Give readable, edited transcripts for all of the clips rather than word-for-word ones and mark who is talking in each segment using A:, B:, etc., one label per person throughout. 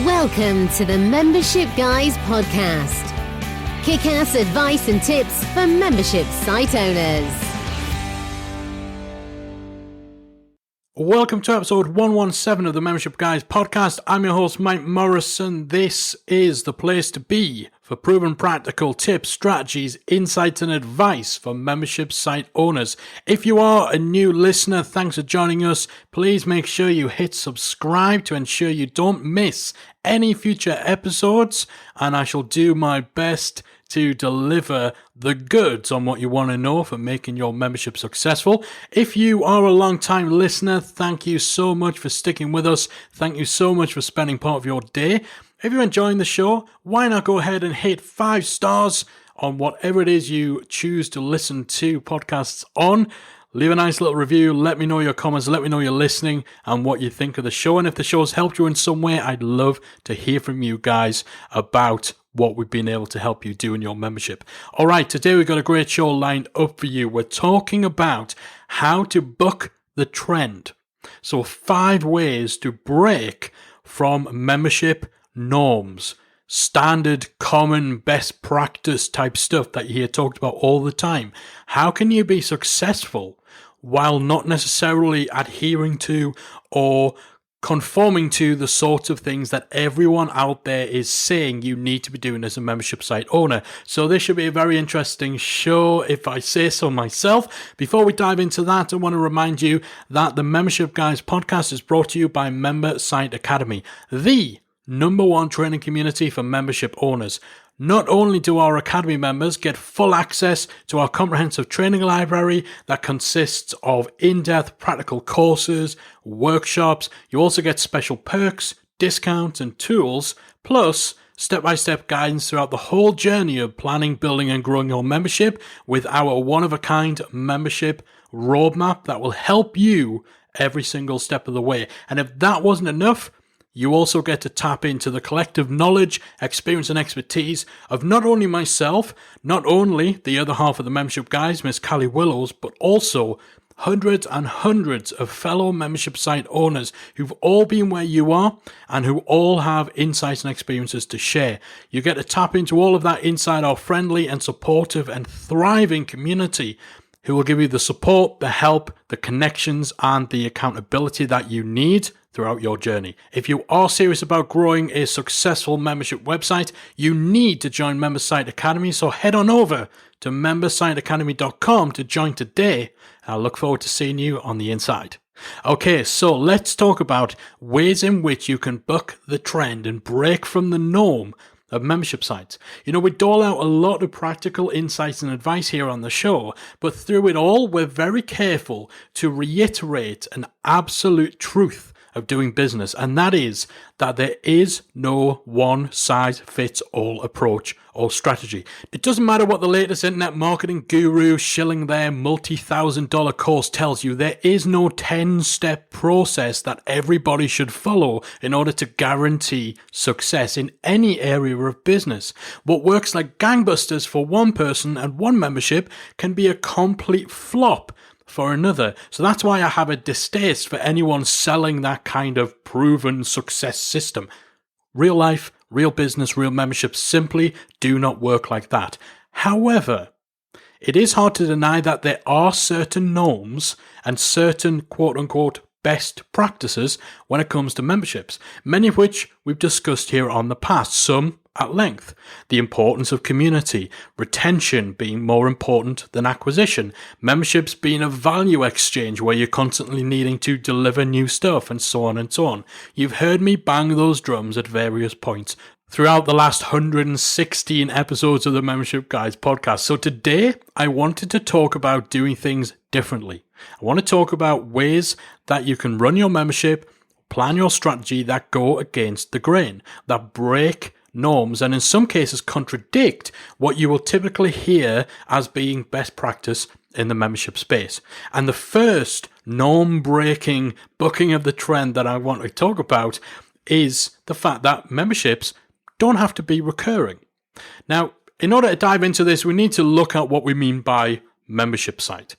A: Welcome to the Membership Guys podcast. Kick-ass advice and tips for membership site owners.
B: Welcome to episode 117 of the Membership Guys podcast. I'm your host, Mike Morrison. This is the place to be for proven practical tips, strategies, insights, and advice for membership site owners. If you are a new listener, thanks for joining us. Please make sure you hit subscribe to ensure you don't miss any future episodes, and I shall do my best to deliver the goods on what you want to know for making your membership successful. If you are a long-time listener, thank you so much for sticking with us. Thank you so much for spending part of your day. If you're enjoying the show, why not go ahead and hit 5 stars on whatever it is you choose to listen to podcasts on. Leave a nice little review. Let me know your comments. Let me know you're listening and what you think of the show. And if the show has helped you in some way, I'd love to hear from you guys about what we've been able to help you do in your membership. All right, today we've got a great show lined up for you. We're talking about how to buck the trend. So 5 ways to break from membership norms. Standard, common, best practice type stuff that you hear talked about all the time. How can you be successful while not necessarily adhering to or conforming to the sorts of things that everyone out there is saying you need to be doing as a membership site owner? So this should be a very interesting show, if I say so myself. Before we dive into that, I want to remind you that the Membership Guys podcast is brought to you by Member Site Academy, the #1 training community for membership owners. Not only do our Academy members get full access to our comprehensive training library that consists of in-depth practical courses, workshops, you also get special perks, discounts, and tools, plus step-by-step guidance throughout the whole journey of planning, building, and growing your membership with our one-of-a-kind membership roadmap that will help you every single step of the way. And if that wasn't enough, you also get to tap into the collective knowledge, experience, and expertise of not only myself, not only the other half of the Membership Guys, Miss Callie Willows, but also hundreds and hundreds of fellow membership site owners who've all been where you are and who all have insights and experiences to share. You get to tap into all of that inside our friendly and supportive and thriving community who will give you the support, the help, the connections, and the accountability that you need throughout your journey. If you are serious about growing a successful membership website, you need to join Member Site Academy. So head on over to membersiteacademy.com to join today. I look forward to seeing you on the inside. Okay, so let's talk about ways in which you can buck the trend and break from the norm of membership sites. You know, we dole out a lot of practical insights and advice here on the show, but through it all, we're very careful to reiterate an absolute truth of doing business, and that is that there is no one-size-fits-all approach or strategy. It doesn't matter what the latest internet marketing guru shilling their multi-$1,000 course tells you. There is no 10-step process that everybody should follow in order to guarantee success in any area of business. What works like gangbusters for one person and one membership can be a complete flop for another. So that's why I have a distaste for anyone selling that kind of proven success system. Real life, real business, real memberships simply do not work like that. However, it is hard to deny that there are certain norms and certain quote-unquote best practices when it comes to memberships, many of which we've discussed here on the past, some at length. The importance of community, retention being more important than acquisition, memberships being a value exchange where you're constantly needing to deliver new stuff, and so on and so on. You've heard me bang those drums at various points throughout the last 116 episodes of the Membership Guys podcast. So today, I wanted to talk about doing things differently. I want to talk about ways that you can run your membership, plan your strategy that go against the grain, that break norms, and in some cases contradict what you will typically hear as being best practice in the membership space. And the first norm-breaking bucking of the trend that I want to talk about is the fact that memberships don't have to be recurring. Now, in order to dive into this, we need to look at what we mean by membership site.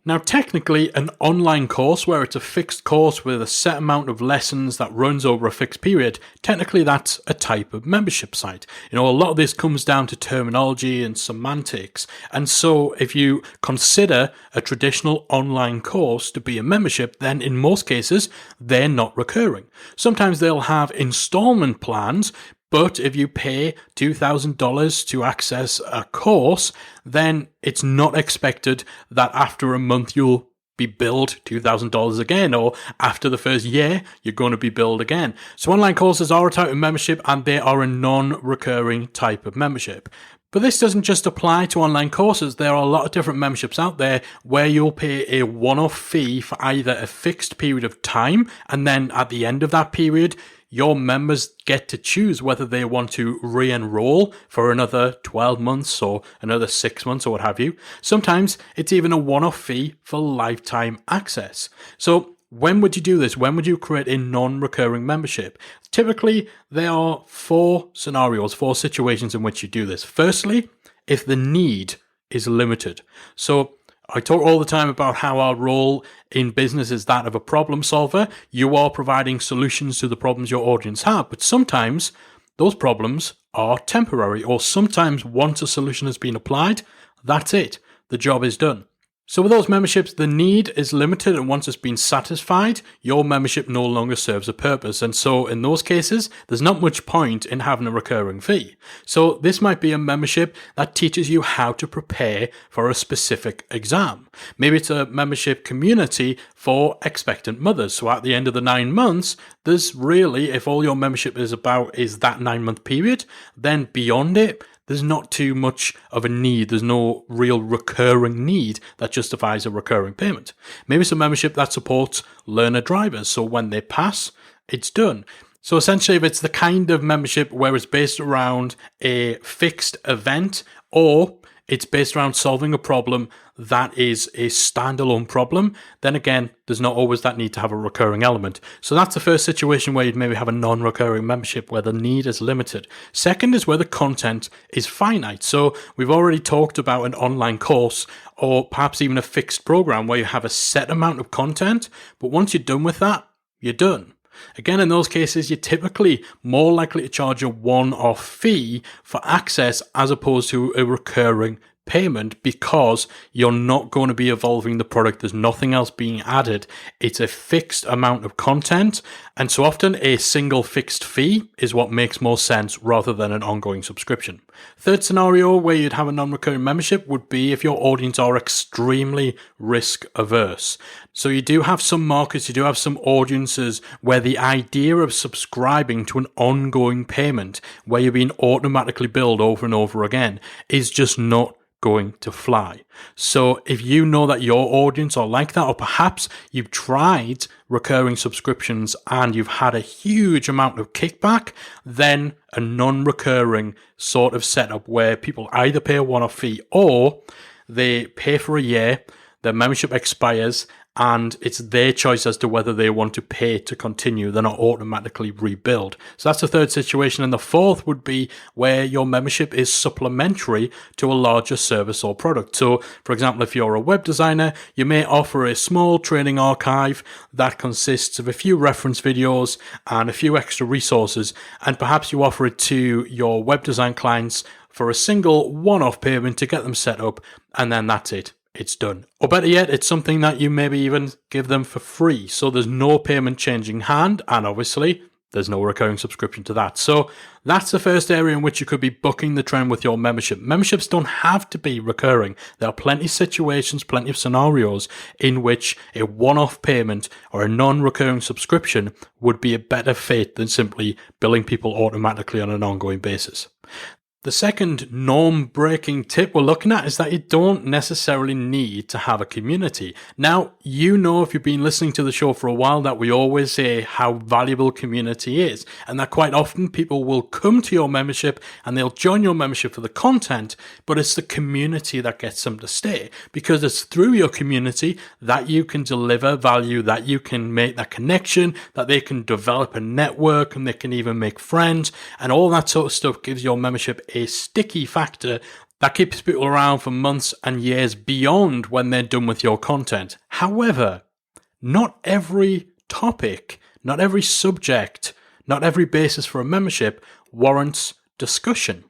B: Now, technically, an online course where it's a fixed course with a set amount of lessons that runs over a fixed period, technically that's a type of membership site. A lot of this comes down to terminology and semantics. And so if you consider a traditional online course to be a membership, then in most cases, they're not recurring. Sometimes they'll have installment plans, but if you pay $2,000 to access a course, then it's not expected that after a month you'll be billed $2,000 again, or after the first year, you're going to be billed again. So online courses are a type of membership and they are a non-recurring type of membership. But this doesn't just apply to online courses. There are a lot of different memberships out there where you'll pay a one-off fee for either a fixed period of time, and then at the end of that period, your members get to choose whether they want to re-enroll for another 12 months or another 6 months or what have you. Sometimes it's even a one-off fee for lifetime access. So when would you do this? When would you create a non-recurring membership? Typically, there are 4 scenarios, 4 situations in which you do this. Firstly, if the need is limited. So I talk all the time about how our role in business is that of a problem solver. You are providing solutions to the problems your audience have, but sometimes those problems are temporary, or sometimes once a solution has been applied, that's it. The job is done. So with those memberships, the need is limited, and once it's been satisfied, your membership no longer serves a purpose. And so in those cases, there's not much point in having a recurring fee. So this might be a membership that teaches you how to prepare for a specific exam. Maybe it's a membership community for expectant mothers. So at the end of the 9 months, there's really, if all your membership is about is that 9-month period, then beyond it, there's not too much of a need. There's no real recurring need that justifies a recurring payment. Maybe it's a membership that supports learner drivers. So when they pass, it's done. So essentially, if it's the kind of membership where it's based around a fixed event, or it's based around solving a problem that is a standalone problem, then again, there's not always that need to have a recurring element. So that's the first situation where you'd maybe have a non-recurring membership where the need is limited. Second is where the content is finite. So we've already talked about an online course, or perhaps even a fixed program where you have a set amount of content, but once you're done with that, you're done. Again, in those cases, you're typically more likely to charge a one-off fee for access as opposed to a recurring payment, because you're not going to be evolving the product. There's nothing else being added. It's a fixed amount of content. And so often a single fixed fee is what makes more sense rather than an ongoing subscription. Third scenario where you'd have a non-recurring membership would be if your audience are extremely risk averse. So you do have some markets, you do have some audiences where the idea of subscribing to an ongoing payment where you're being automatically billed over and over again is just not going to fly. So if you know that your audience are like that, or perhaps you've tried recurring subscriptions and you've had a huge amount of kickback, then a non-recurring sort of setup where people either pay a one-off fee or they pay for a year, their membership expires, and it's their choice as to whether they want to pay to continue. They're not automatically rebuild. So that's the third situation. And the fourth would be where your membership is supplementary to a larger service or product. So, for example, if you're a web designer, you may offer a small training archive that consists of a few reference videos and a few extra resources. And perhaps you offer it to your web design clients for a single one-off payment to get them set up, and then that's it. It's done. Or better yet, it's something that you maybe even give them for free. So there's no payment changing hand, and obviously there's no recurring subscription to that. So that's the first area in which you could be bucking the trend with your membership. Memberships don't have to be recurring. There are plenty of situations, plenty of scenarios in which a one-off payment or a non-recurring subscription would be a better fit than simply billing people automatically on an ongoing basis. The second norm-breaking tip we're looking at is that you don't necessarily need to have a community. Now, you know if you've been listening to the show for a while that we always say how valuable community is, and that quite often people will come to your membership and they'll join your membership for the content, but it's the community that gets them to stay, because it's through your community that you can deliver value, that you can make that connection, that they can develop a network, and they can even make friends, and all that sort of stuff gives your membership a sticky factor That keeps people around for months and years beyond when they're done with your content. However, not every topic, not every subject, not every basis for a membership warrants discussion.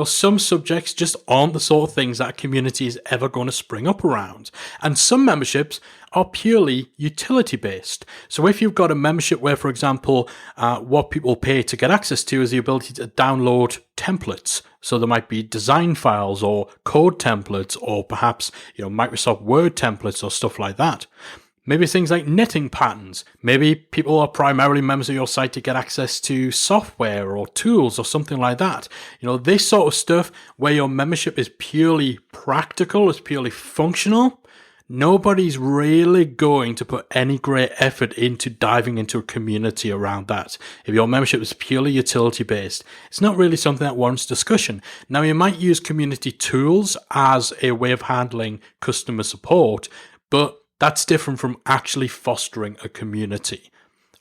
B: Some subjects just aren't the sort of things that a community is ever going to spring up around. And some memberships are purely utility based. So if you've got a membership where, for example, what people pay to get access to is the ability to download templates. So there might be design files or code templates or perhaps, Microsoft Word templates or stuff like that. Maybe things like knitting patterns. Maybe people are primarily members of your site to get access to software or tools or something like that. This sort of stuff where your membership is purely practical, is purely functional. Nobody's really going to put any great effort into diving into a community around that. If your membership is purely utility based, it's not really something that warrants discussion. Now, you might use community tools as a way of handling customer support, but that's different from actually fostering a community.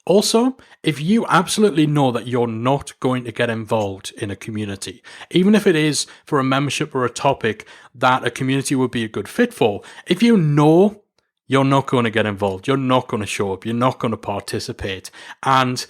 B: Also, if you absolutely know that you're not going to get involved in a community, even if it is for a membership or a topic that a community would be a good fit for, if you know you're not going to get involved, you're not going to show up, you're not going to participate, and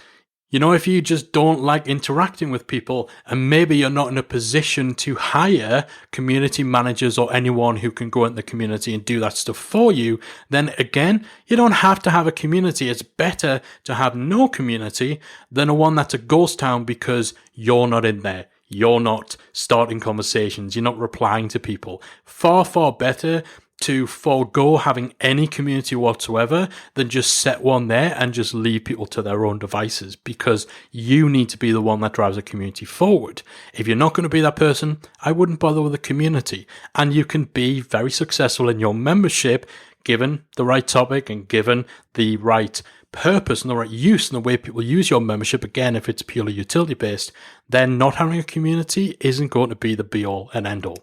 B: if you just don't like interacting with people and maybe you're not in a position to hire community managers or anyone who can go into the community and do that stuff for you, then again, you don't have to have a community. It's better to have no community than a one that's a ghost town because you're not in there. You're not starting conversations. You're not replying to people. Far, far better to forego having any community whatsoever than just set one there and just leave people to their own devices, because you need to be the one that drives a community forward. If you're not going to be that person, I wouldn't bother with a community. And you can be very successful in your membership given the right topic and given the right purpose and the right use and the way people use your membership. Again, if it's purely utility based, then not having a community isn't going to be the be all and end all.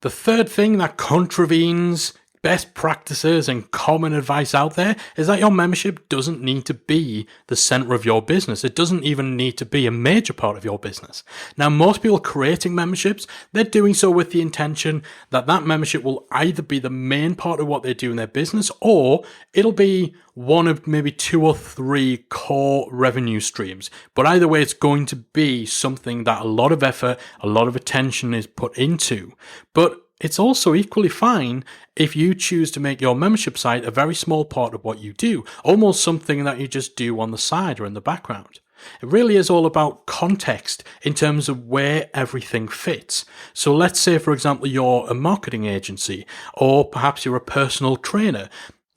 B: The third thing that contravenes best practices and common advice out there is that your membership doesn't need to be the center of your business. It doesn't even need to be a major part of your business. Now, most people creating memberships, they're doing so with the intention that that membership will either be the main part of what they do in their business, or it'll be one of maybe 2 or 3 core revenue streams. But either way, it's going to be something that a lot of effort, a lot of attention is put into. But it's also equally fine if you choose to make your membership site a very small part of what you do, almost something that you just do on the side or in the background. It really is all about context in terms of where everything fits. So let's say, for example, you're a marketing agency, or perhaps you're a personal trainer.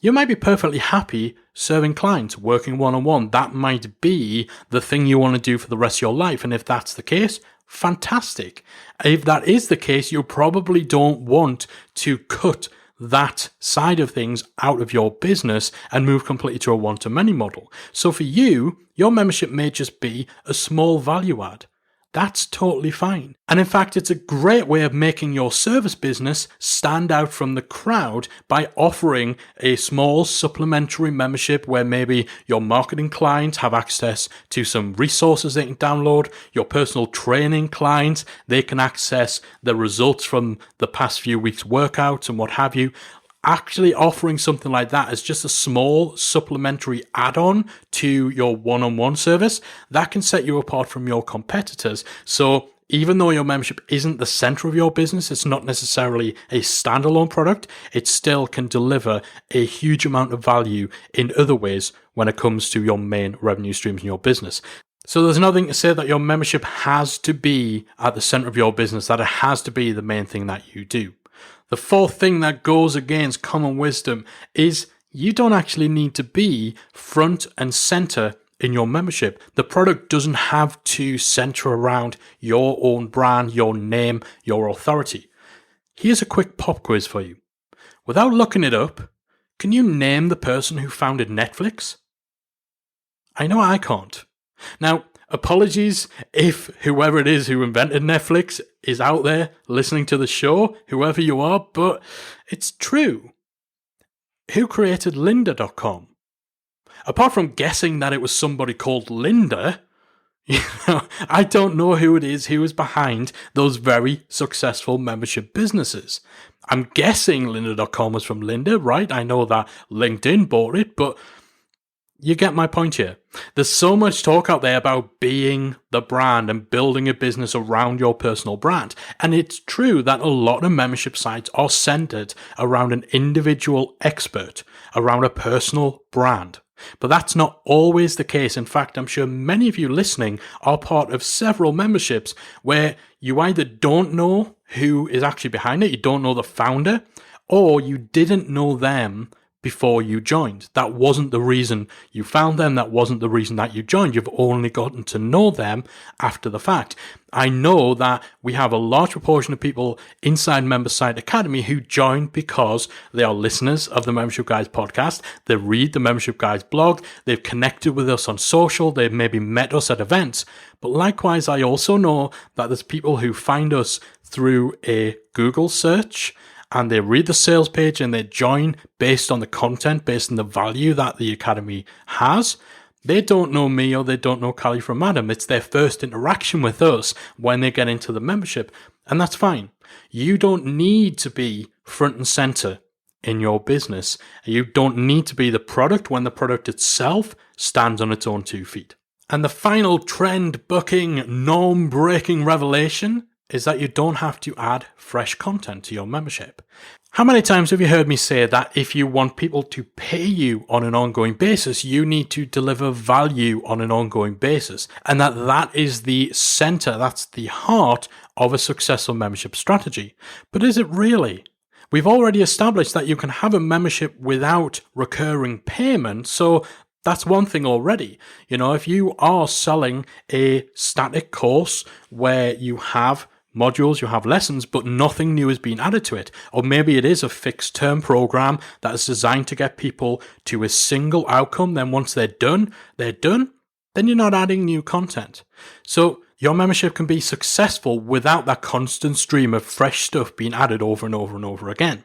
B: You might be perfectly happy serving clients, working one-on-one. That might be the thing you want to do for the rest of your life. And if that's the case, fantastic. If that is the case, you probably don't want to cut that side of things out of your business and move completely to a one-to-many model. So for you, your membership may just be a small value add. That's totally fine. And in fact, it's a great way of making your service business stand out from the crowd by offering a small supplementary membership where maybe your marketing clients have access to some resources they can download. Your personal training clients, they can access the results from the past few weeks' workouts and what have you. Actually offering something like that as just a small supplementary add-on to your one-on-one service, that can set you apart from your competitors. So even though your membership isn't the center of your business, it's not necessarily a standalone product, it still can deliver a huge amount of value in other ways when it comes to your main revenue streams in your business. So there's nothing to say that your membership has to be at the center of your business, that it has to be the main thing that you do. The fourth thing that goes against common wisdom is you don't actually need to be front and center in your membership. The product doesn't have to center around your own brand, your name, your authority. Here's a quick pop quiz for you. Without looking it up, can you name the person who founded Netflix? I know I can't. Now, apologies if whoever it is who invented Netflix is out there listening to the show, whoever you are, but it's true. Who created lynda.com? Apart from guessing that it was somebody called Linda, I don't know who it is who is behind those very successful membership businesses. I'm guessing lynda.com was from Lynda, right? I know that LinkedIn bought it, but you get my point here. There's so much talk out there about being the brand and building a business around your personal brand. And it's true that a lot of membership sites are centered around an individual expert, around a personal brand. But that's not always the case. In fact, I'm sure many of you listening are part of several memberships where you either don't know who is actually behind it, you don't know the founder, or you didn't know them before you joined. That wasn't the reason you found them. That wasn't the reason that you joined. You've only gotten to know them after the fact. I know that we have a large proportion of people inside Member Site Academy who joined because they are listeners of the Membership Guys podcast. They read the Membership Guys blog. They've connected with us on social. They've maybe met us at events. But likewise, I also know that there's people who find us through a Google search, and they read the sales page and they join based on the content, based on the value that the Academy has. They don't know me or they don't know Callie from Adam. It's their first interaction with us when they get into the membership, and that's fine. You don't need to be front and center in your business. You don't need to be the product when the product itself stands on its own 2 feet. And the final trend-bucking, norm-breaking revelation is that you don't have to add fresh content to your membership. How many times have you heard me say that if you want people to pay you on an ongoing basis, you need to deliver value on an ongoing basis, and that is the center, that's the heart of a successful membership strategy. But is it really? We've already established that you can have a membership without recurring payment, so that's one thing already. If you are selling a static course where you have modules, you have lessons, but nothing new is being added to it. Or maybe it is a fixed term program that is designed to get people to a single outcome. Then once they're done, then you're not adding new content. So your membership can be successful without that constant stream of fresh stuff being added over and over and over again.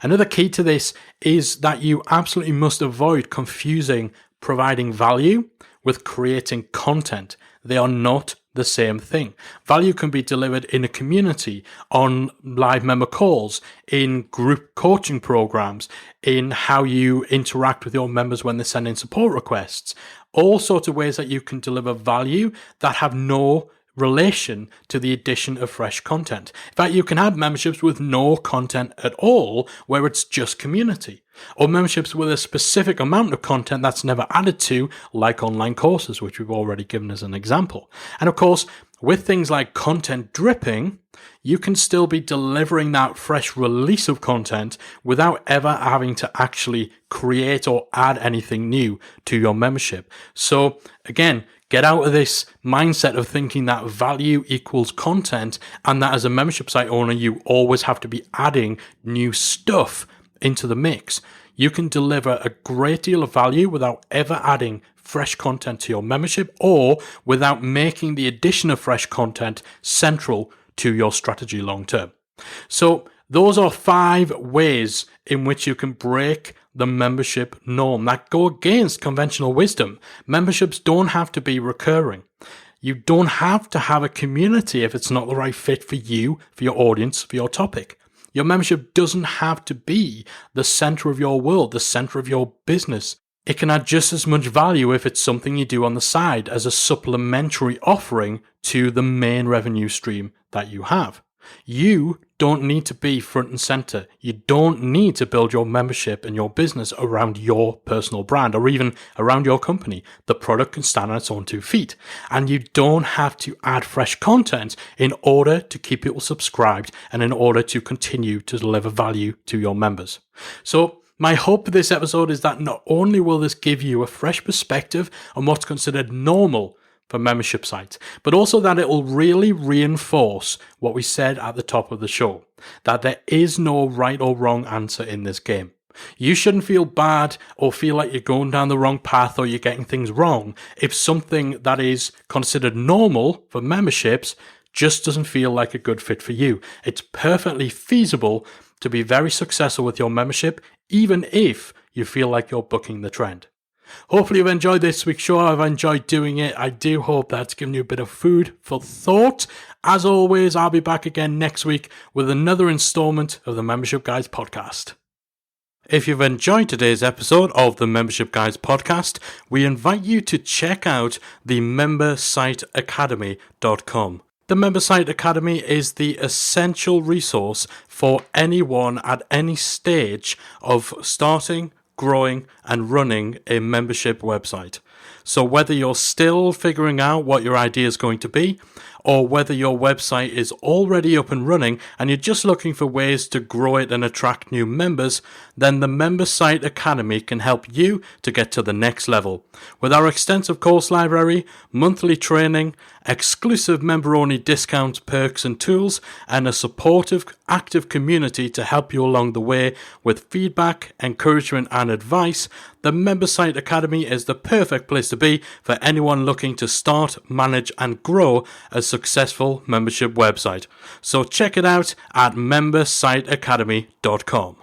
B: Another key to this is that you absolutely must avoid confusing providing value with creating content. They are not the same thing. Value can be delivered in a community, on live member calls, in group coaching programs, in how you interact with your members when they send in support requests. All sorts of ways that you can deliver value that have no relation to the addition of fresh content. In fact, you can have memberships with no content at all, where it's just community, or memberships with a specific amount of content that's never added to, like online courses, which we've already given as an example. And of course, with things like content dripping, you can still be delivering that fresh release of content without ever having to actually create or add anything new to your membership. So again, get out of this mindset of thinking that value equals content, and that as a membership site owner, you always have to be adding new stuff into the mix. You can deliver a great deal of value without ever adding fresh content to your membership, or without making the addition of fresh content central to your strategy long term. So those are 5 ways in which you can break the membership norm that go against conventional wisdom. Memberships don't have to be recurring. You don't have to have a community if it's not the right fit for you, for your audience, for your topic. Your membership doesn't have to be the center of your world, the center of your business. It can add just as much value if it's something you do on the side as a supplementary offering to the main revenue stream that you have. You don't need to be front and center. You don't need to build your membership and your business around your personal brand or even around your company. The product can stand on its own 2 feet. And you don't have to add fresh content in order to keep people subscribed and in order to continue to deliver value to your members. So my hope for this episode is that not only will this give you a fresh perspective on what's considered normal for membership sites, but also that it will really reinforce what we said at the top of the show, that there is no right or wrong answer in this game. You shouldn't feel bad or feel like you're going down the wrong path or you're getting things wrong if something that is considered normal for memberships just doesn't feel like a good fit for you. It's perfectly feasible to be very successful with your membership, even if you feel like you're bucking the trend. Hopefully you've enjoyed this week's show. I've enjoyed doing it. I do hope that's given you a bit of food for thought. As always, I'll be back again next week with another installment of the Membership Guys podcast. If you've enjoyed today's episode of the Membership Guys podcast, we invite you to check out the membersiteacademy.com. The Member Site Academy is the essential resource for anyone at any stage of starting, growing, and running a membership website. So whether you're still figuring out what your idea is going to be, or whether your website is already up and running and you're just looking for ways to grow it and attract new members, then the Member Site Academy can help you to get to the next level. With our extensive course library, monthly training, exclusive member-only discounts, perks and tools, and a supportive, active community to help you along the way with feedback, encouragement and advice, the Member Site Academy is the perfect place to be for anyone looking to start, manage and grow a successful membership website. So check it out at membersiteacademy.com.